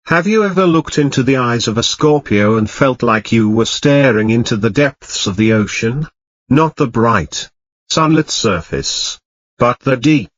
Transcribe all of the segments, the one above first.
Have you ever looked into the eyes of a Scorpio and felt like you were staring into the depths of the ocean? Not the bright, sunlit surface, but the deep,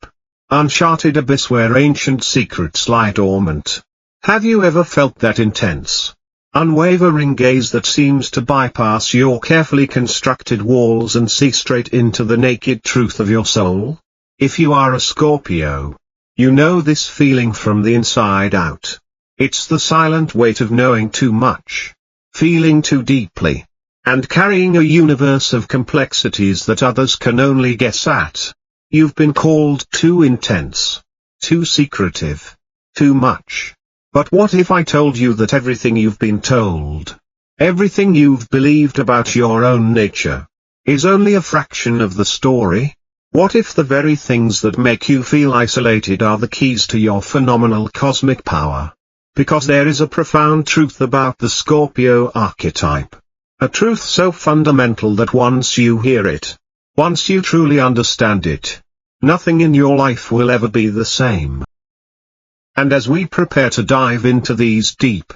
uncharted abyss where ancient secrets lie dormant. Have you ever felt that intense, unwavering gaze that seems to bypass your carefully constructed walls and see straight into the naked truth of your soul? If you are a Scorpio, you know this feeling from the inside out. It's the silent weight of knowing too much, feeling too deeply, and carrying a universe of complexities that others can only guess at. You've been called too intense, too secretive, too much. But what if I told you that everything you've been told, everything you've believed about your own nature, is only a fraction of the story? What if the very things that make you feel isolated are the keys to your phenomenal cosmic power? Because there is a profound truth about the Scorpio archetype. A truth so fundamental that once you hear it, once you truly understand it, nothing in your life will ever be the same. And as we prepare to dive into these deep,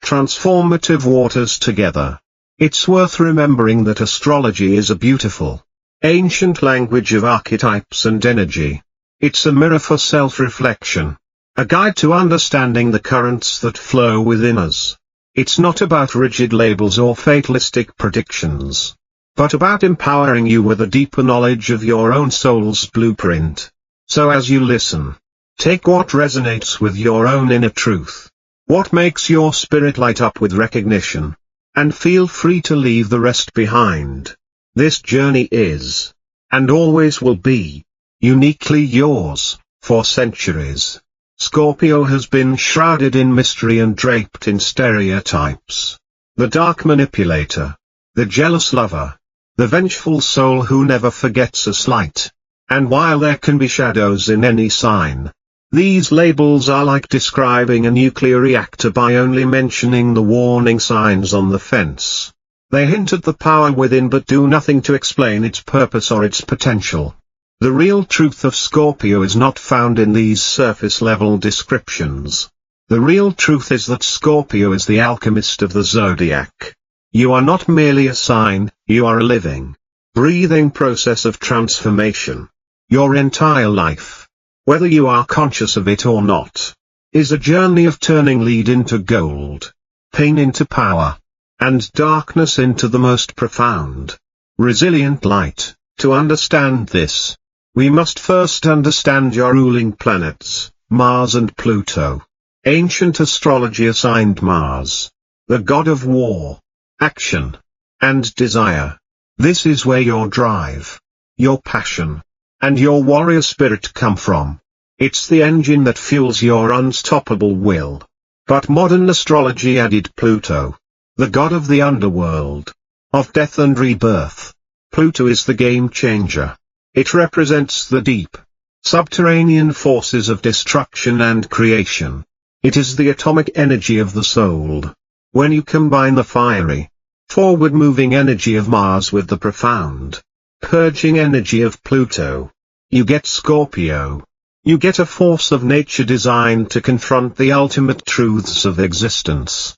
transformative waters together, it's worth remembering that astrology is a beautiful, ancient language of archetypes and energy. It's a mirror for self-reflection, a guide to understanding the currents that flow within us. It's not about rigid labels or fatalistic predictions, but about empowering you with a deeper knowledge of your own soul's blueprint. So as you listen, take what resonates with your own inner truth, what makes your spirit light up with recognition, and feel free to leave the rest behind. This journey is, and always will be, uniquely yours. For centuries, Scorpio has been shrouded in mystery and draped in stereotypes. The dark manipulator, the jealous lover, the vengeful soul who never forgets a slight. And while there can be shadows in any sign, these labels are like describing a nuclear reactor by only mentioning the warning signs on the fence. They hint at the power within but do nothing to explain its purpose or its potential. The real truth of Scorpio is not found in these surface-level descriptions. The real truth is that Scorpio is the alchemist of the Zodiac. You are not merely a sign, you are a living, breathing process of transformation. Your entire life, whether you are conscious of it or not, is a journey of turning lead into gold, pain into power, and darkness into the most profound, resilient light. To understand this, we must first understand your ruling planets, Mars and Pluto. Ancient astrology assigned Mars, the god of war, action, and desire. This is where your drive, your passion, and your warrior spirit come from. It's the engine that fuels your unstoppable will. But modern astrology added Pluto, the god of the underworld, of death and rebirth. Pluto is the game changer. It represents the deep, subterranean forces of destruction and creation. It is the atomic energy of the soul. When you combine the fiery, forward-moving energy of Mars with the profound, purging energy of Pluto, you get Scorpio. You get a force of nature designed to confront the ultimate truths of existence.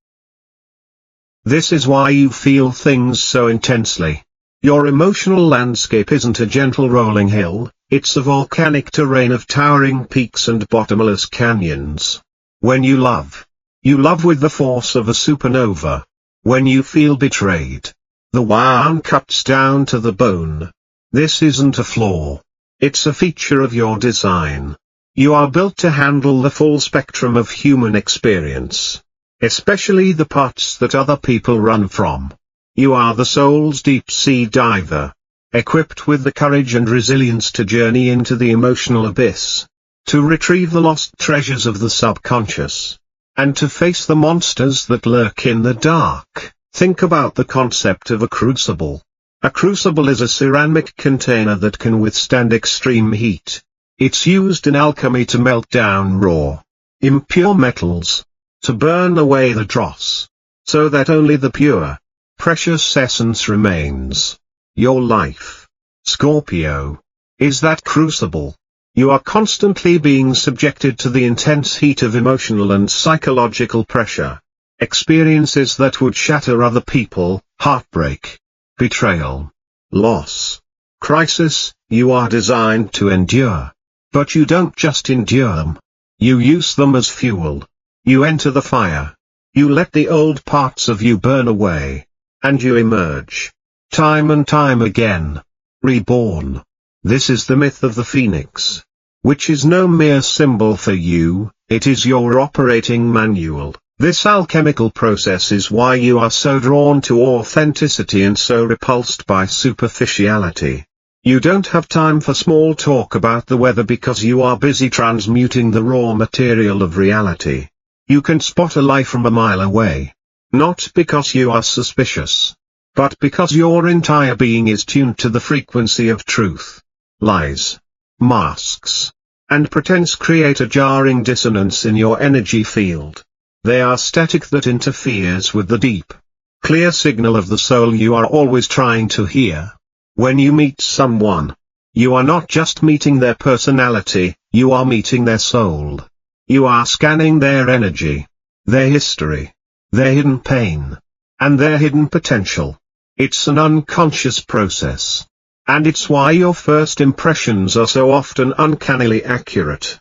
This is why you feel things so intensely. Your emotional landscape isn't a gentle rolling hill, it's a volcanic terrain of towering peaks and bottomless canyons. When you love with the force of a supernova. When you feel betrayed, the wound cuts down to the bone. This isn't a flaw. It's a feature of your design. You are built to handle the full spectrum of human experience, especially the parts that other people run from. You are the soul's deep-sea diver, equipped with the courage and resilience to journey into the emotional abyss, to retrieve the lost treasures of the subconscious, and to face the monsters that lurk in the dark. Think about the concept of a crucible. A crucible is a ceramic container that can withstand extreme heat. It's used in alchemy to melt down raw, impure metals, to burn away the dross, so that only the pure, precious essence remains. Your life, Scorpio, is that crucible. You are constantly being subjected to the intense heat of emotional and psychological pressure. Experiences that would shatter other people, heartbreak, betrayal, loss, crisis, you are designed to endure. But you don't just endure them. You use them as fuel. You enter the fire. You let the old parts of you burn away. And you emerge. Time and time again. Reborn. This is the myth of the phoenix. Which is no mere symbol for you, it is your operating manual. This alchemical process is why you are so drawn to authenticity and so repulsed by superficiality. You don't have time for small talk about the weather because you are busy transmuting the raw material of reality. You can spot a lie from a mile away. Not because you are suspicious, but because your entire being is tuned to the frequency of truth. Lies, masks, and pretense create a jarring dissonance in your energy field. They are static that interferes with the deep, clear signal of the soul you are always trying to hear. When you meet someone, you are not just meeting their personality, you are meeting their soul. You are scanning their energy, their history, their hidden pain, and their hidden potential. It's an unconscious process. And it's why your first impressions are so often uncannily accurate.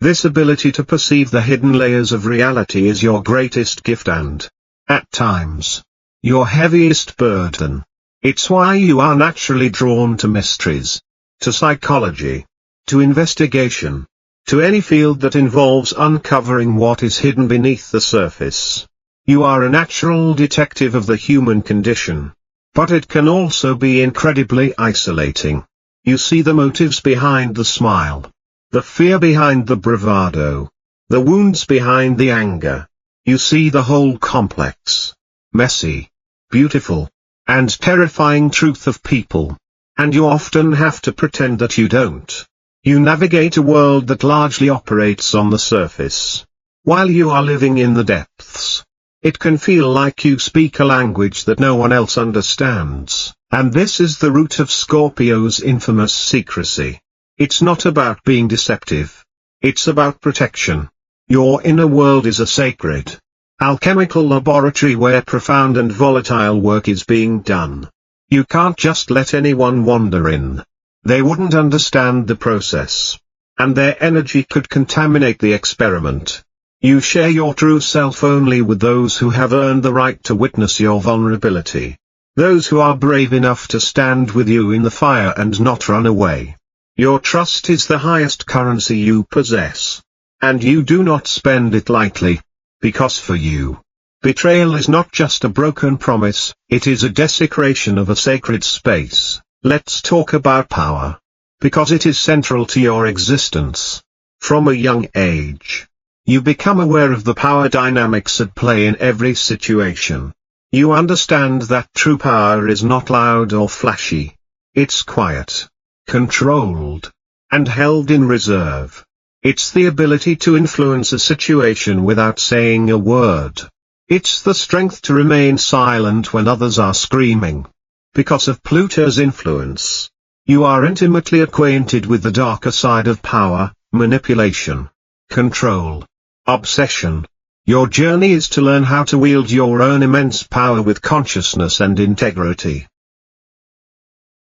This ability to perceive the hidden layers of reality is your greatest gift and, at times, your heaviest burden. It's why you are naturally drawn to mysteries, to psychology, to investigation, to any field that involves uncovering what is hidden beneath the surface. You are a natural detective of the human condition. But it can also be incredibly isolating. You see the motives behind the smile, the fear behind the bravado, the wounds behind the anger. You see the whole complex, messy, beautiful, and terrifying truth of people. And you often have to pretend that you don't. You navigate a world that largely operates on the surface, while you are living in the depths. It can feel like you speak a language that no one else understands, and this is the root of Scorpio's infamous secrecy. It's not about being deceptive. It's about protection. Your inner world is a sacred, alchemical laboratory where profound and volatile work is being done. You can't just let anyone wander in. They wouldn't understand the process, and their energy could contaminate the experiment. You share your true self only with those who have earned the right to witness your vulnerability. Those who are brave enough to stand with you in the fire and not run away. Your trust is the highest currency you possess. And you do not spend it lightly. Because for you, betrayal is not just a broken promise, it is a desecration of a sacred space. Let's talk about power. Because it is central to your existence. From a young age, you become aware of the power dynamics at play in every situation. You understand that true power is not loud or flashy. It's quiet, controlled, and held in reserve. It's the ability to influence a situation without saying a word. It's the strength to remain silent when others are screaming. Because of Pluto's influence, you are intimately acquainted with the darker side of power, manipulation, control, obsession. Your journey is to learn how to wield your own immense power with consciousness and integrity.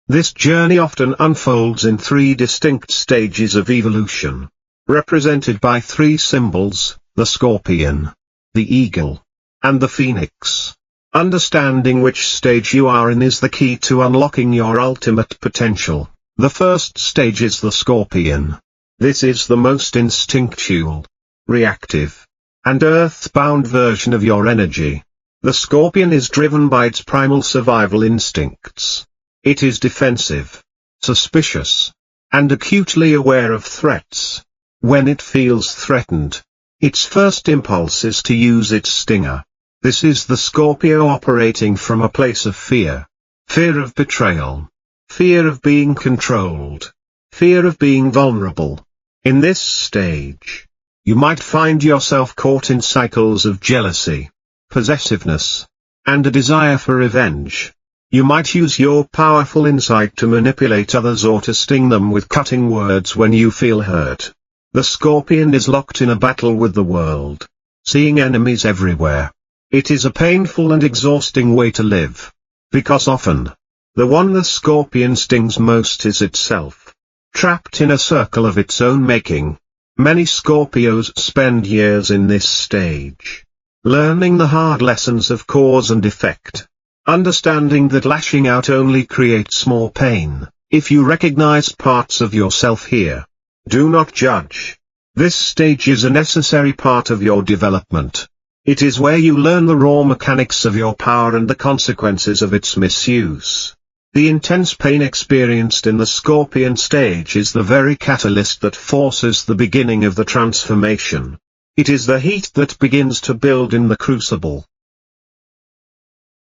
This journey often unfolds in three distinct stages of evolution, represented by three symbols: the scorpion, the eagle, and the phoenix. Understanding which stage you are in is the key to unlocking your ultimate potential. The first stage is the scorpion. This is the most instinctual, reactive, and earthbound version of your energy. The scorpion is driven by its primal survival instincts. It is defensive, suspicious, and acutely aware of threats. When it feels threatened, its first impulse is to use its stinger. This is the Scorpio operating from a place of fear. Fear of betrayal. Fear of being controlled. Fear of being vulnerable. In this stage, you might find yourself caught in cycles of jealousy, possessiveness, and a desire for revenge. You might use your powerful insight to manipulate others or to sting them with cutting words when you feel hurt. The Scorpion is locked in a battle with the world, seeing enemies everywhere. It is a painful and exhausting way to live. Because often, the one the Scorpion stings most is itself, trapped in a circle of its own making. Many Scorpios spend years in this stage, learning the hard lessons of cause and effect, understanding that lashing out only creates more pain. If you recognize parts of yourself here, do not judge. This stage is a necessary part of your development. It is where you learn the raw mechanics of your power and the consequences of its misuse. The intense pain experienced in the Scorpion stage is the very catalyst that forces the beginning of the transformation. It is the heat that begins to build in the crucible.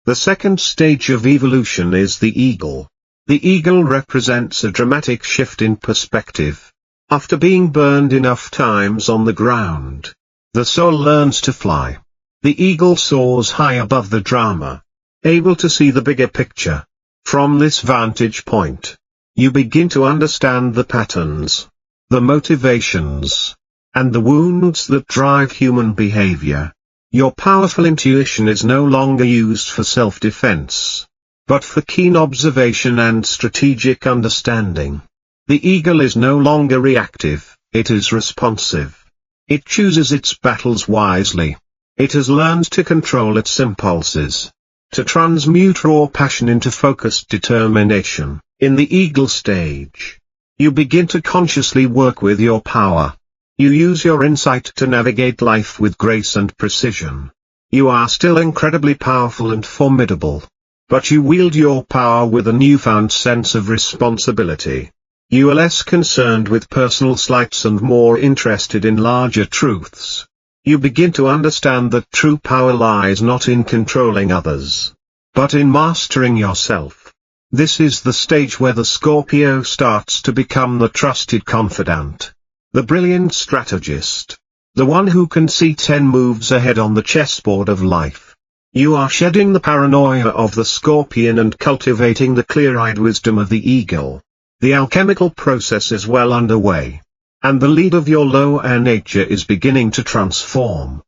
The second stage of evolution is the eagle. The eagle represents a dramatic shift in perspective. After being burned enough times on the ground, the soul learns to fly. The eagle soars high above the drama, able to see the bigger picture. From this vantage point, you begin to understand the patterns, the motivations, and the wounds that drive human behavior. Your powerful intuition is no longer used for self-defense, but for keen observation and strategic understanding. The eagle is no longer reactive, it is responsive. It chooses its battles wisely. It has learned to control its impulses, to transmute raw passion into focused determination. In the eagle stage, you begin to consciously work with your power. You use your insight to navigate life with grace and precision. You are still incredibly powerful and formidable, but you wield your power with a newfound sense of responsibility. You are less concerned with personal slights and more interested in larger truths. You begin to understand that true power lies not in controlling others, but in mastering yourself. This is the stage where the Scorpio starts to become the trusted confidant, the brilliant strategist, the one who can see 10 moves ahead on the chessboard of life. You are shedding the paranoia of the Scorpion and cultivating the clear-eyed wisdom of the eagle. The alchemical process is well underway, and the lead of your lower nature is beginning to transform.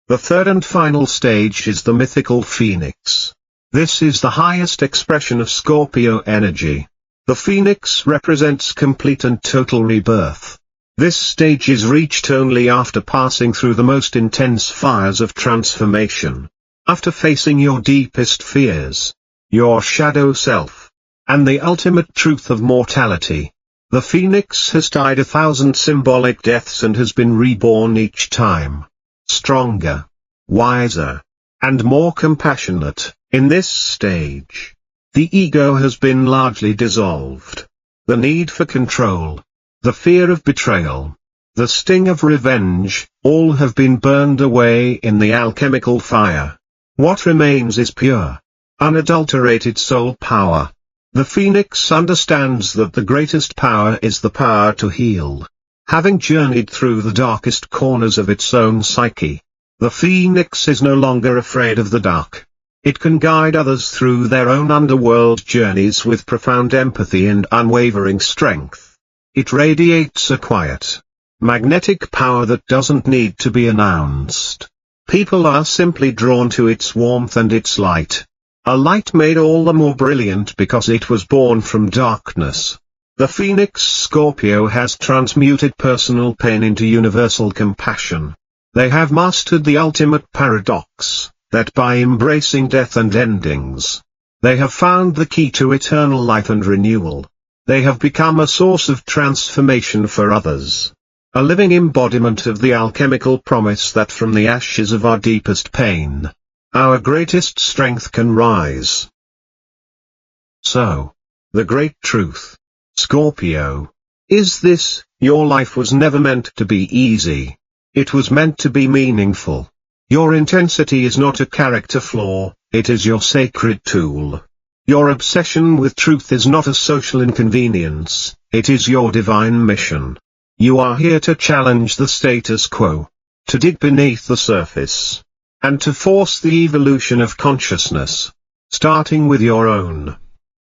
The third and final stage is the mythical phoenix. This is the highest expression of Scorpio energy. The phoenix represents complete and total rebirth. This stage is reached only after passing through the most intense fires of transformation. After facing your deepest fears, your shadow self, and the ultimate truth of mortality. The phoenix has died 1,000 symbolic deaths and has been reborn each time. Stronger, wiser, and more compassionate. In this stage, the ego has been largely dissolved. The need for control, the fear of betrayal, the sting of revenge, all have been burned away in the alchemical fire. What remains is pure, unadulterated soul power. The phoenix understands that the greatest power is the power to heal. Having journeyed through the darkest corners of its own psyche, the phoenix is no longer afraid of the dark. It can guide others through their own underworld journeys with profound empathy and unwavering strength. It radiates a quiet, magnetic power that doesn't need to be announced. People are simply drawn to its warmth and its light. A light made all the more brilliant because it was born from darkness. The Phoenix Scorpio has transmuted personal pain into universal compassion. They have mastered the ultimate paradox, that by embracing death and endings, they have found the key to eternal life and renewal. They have become a source of transformation for others. A living embodiment of the alchemical promise that from the ashes of our deepest pain, our greatest strength can rise. So, the great truth, Scorpio, is this: your life was never meant to be easy. It was meant to be meaningful. Your intensity is not a character flaw, it is your sacred tool. Your obsession with truth is not a social inconvenience, it is your divine mission. You are here to challenge the status quo, to dig beneath the surface, and to force the evolution of consciousness. starting with your own.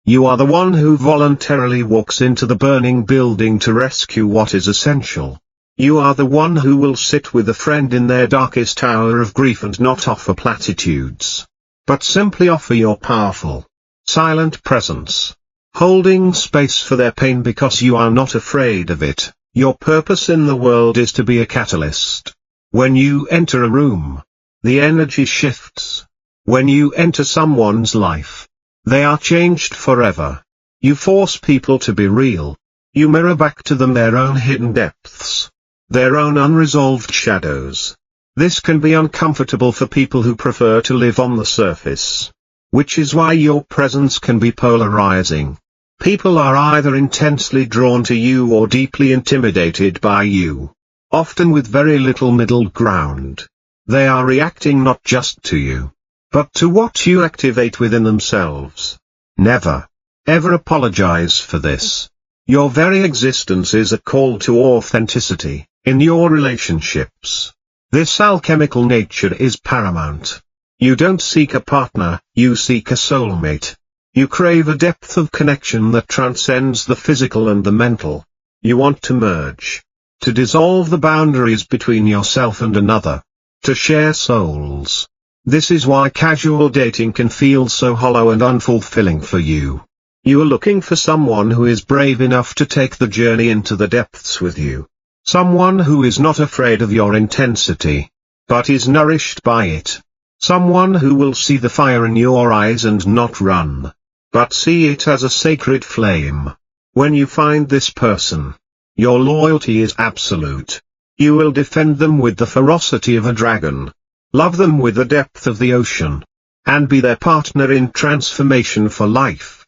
You are the one who voluntarily walks into the burning building to rescue what is essential. You are the one who will sit with a friend in their darkest hour of grief and not offer platitudes, but simply offer your powerful, silent presence, holding space for their pain because you are not afraid of it. Your purpose in the world is to be a catalyst. When you enter a room, the energy shifts. When you enter someone's life, they are changed forever. You force people to be real. You mirror back to them their own hidden depths, their own unresolved shadows. This can be uncomfortable for people who prefer to live on the surface, which is why your presence can be polarizing. People are either intensely drawn to you or deeply intimidated by you, often with very little middle ground. They are reacting not just to you, but to what you activate within themselves. Never, ever apologize for this. Your very existence is a call to authenticity in your relationships. This alchemical nature is paramount. You don't seek a partner, you seek a soulmate. You crave a depth of connection that transcends the physical and the mental. You want to merge, to dissolve the boundaries between yourself and another, to share souls. This is why casual dating can feel so hollow and unfulfilling for you. You are looking for someone who is brave enough to take the journey into the depths with you. Someone who is not afraid of your intensity, but is nourished by it. Someone who will see the fire in your eyes and not run, but see it as a sacred flame. When you find this person, your loyalty is absolute. You will defend them with the ferocity of a dragon, love them with the depth of the ocean, and be their partner in transformation for life.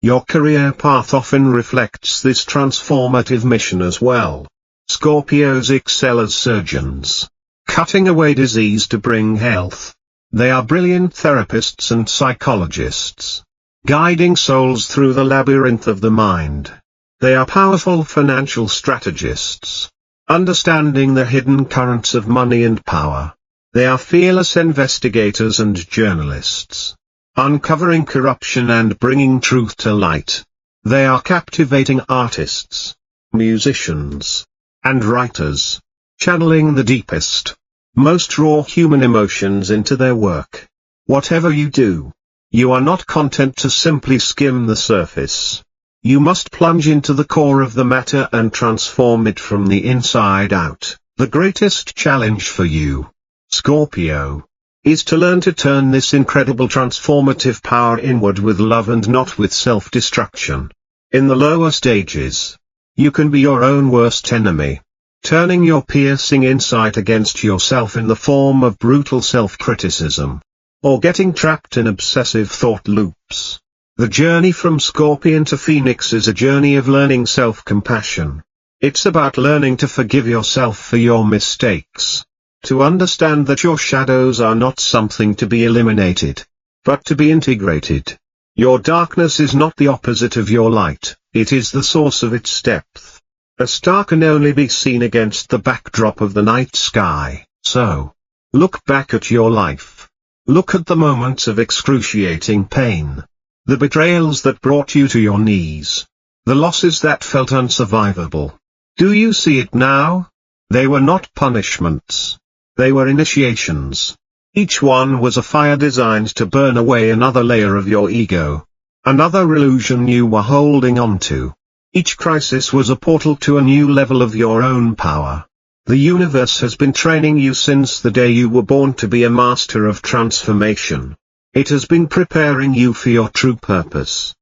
Your career path often reflects this transformative mission as well. Scorpios excel as surgeons, cutting away disease to bring health. They are brilliant therapists and psychologists, guiding souls through the labyrinth of the mind. They are powerful financial strategists, understanding the hidden currents of money and power. They are fearless investigators and journalists, uncovering corruption and bringing truth to light. They are captivating artists, musicians, and writers, channeling the deepest, most raw human emotions into their work. Whatever you do, you are not content to simply skim the surface. You must plunge into the core of the matter and transform it from the inside out. The greatest challenge for you, Scorpio, is to learn to turn this incredible transformative power inward with love and not with self-destruction. In the lower stages, you can be your own worst enemy, turning your piercing insight against yourself in the form of brutal self-criticism, or getting trapped in obsessive thought loops. The journey from Scorpion to Phoenix is a journey of learning self-compassion. It's about learning to forgive yourself for your mistakes, to understand that your shadows are not something to be eliminated, but to be integrated. Your darkness is not the opposite of your light, it is the source of its depth. A star can only be seen against the backdrop of the night sky, so look back at your life. Look at the moments of excruciating pain, the betrayals that brought you to your knees, the losses that felt unsurvivable. Do you see it now? They were not punishments. They were initiations. Each one was a fire designed to burn away another layer of your ego, another illusion you were holding on to. Each crisis was a portal to a new level of your own power. The universe has been training you since the day you were born to be a master of transformation. It has been preparing you for your true purpose.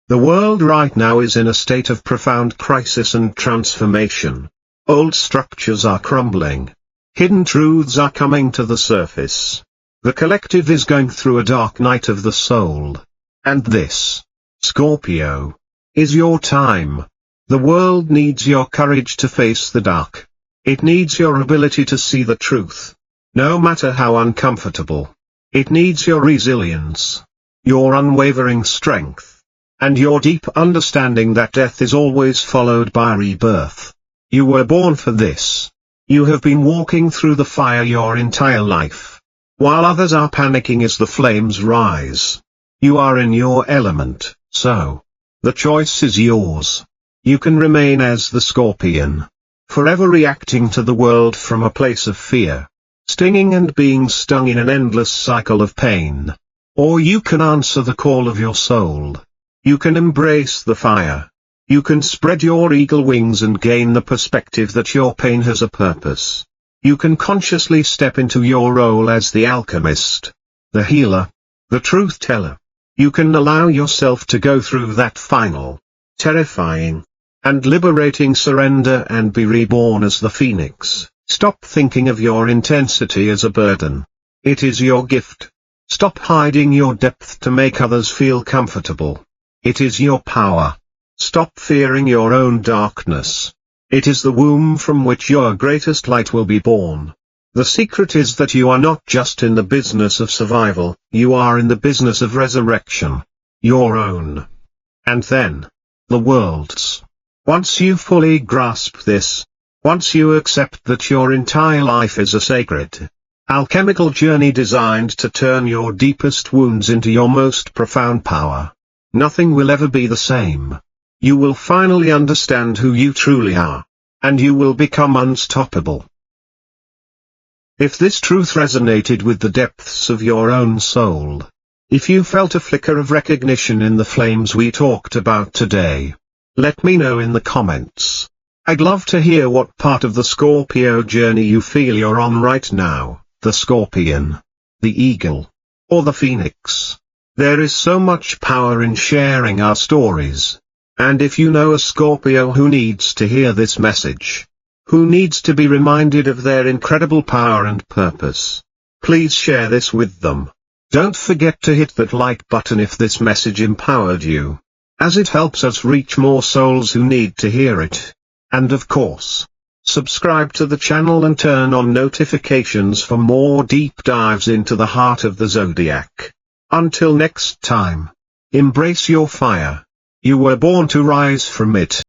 The world right now is in a state of profound crisis and transformation. Old structures are crumbling. Hidden truths are coming to the surface. The collective is going through a dark night of the soul. And this, Scorpio, is your time. The world needs your courage to face the dark. It needs your ability to see the truth, no matter how uncomfortable. It needs your resilience, your unwavering strength, and your deep understanding that death is always followed by rebirth. You were born for this. You have been walking through the fire your entire life. while others are panicking as the flames rise. You are in your element, so the choice is yours. You can remain as the Scorpion, forever reacting to the world from a place of fear, stinging and being stung in an endless cycle of pain. Or you can answer the call of your soul. You can embrace the fire. You can spread your eagle wings and gain the perspective that your pain has a purpose. You can consciously step into your role as the alchemist, the healer, the truth teller. You can allow yourself to go through that final, terrifying, and liberating surrender and be reborn as the phoenix. Stop thinking of your intensity as a burden. It is your gift. Stop hiding your depth to make others feel comfortable. It is your power. Stop fearing your own darkness. It is the womb from which your greatest light will be born. The secret is that you are not just in the business of survival, you are in the business of resurrection. Your own. And then, the world's. Once you fully grasp this, once you accept that your entire life is a sacred, alchemical journey designed to turn your deepest wounds into your most profound power, nothing will ever be the same. You will finally understand who you truly are, and you will become unstoppable. If this truth resonated with the depths of your own soul, if you felt a flicker of recognition in the flames we talked about today, let me know in the comments. I'd love to hear what part of the Scorpio journey you feel you're on right now, the Scorpion, the Eagle, or the Phoenix. There is so much power in sharing our stories. And if you know a Scorpio who needs to hear this message, who needs to be reminded of their incredible power and purpose, please share this with them. Don't forget to hit that like button if this message empowered you, as it helps us reach more souls who need to hear it. And of course, subscribe to the channel and turn on notifications for more deep dives into the heart of the Zodiac. Until next time, embrace your fire. You were born to rise from it.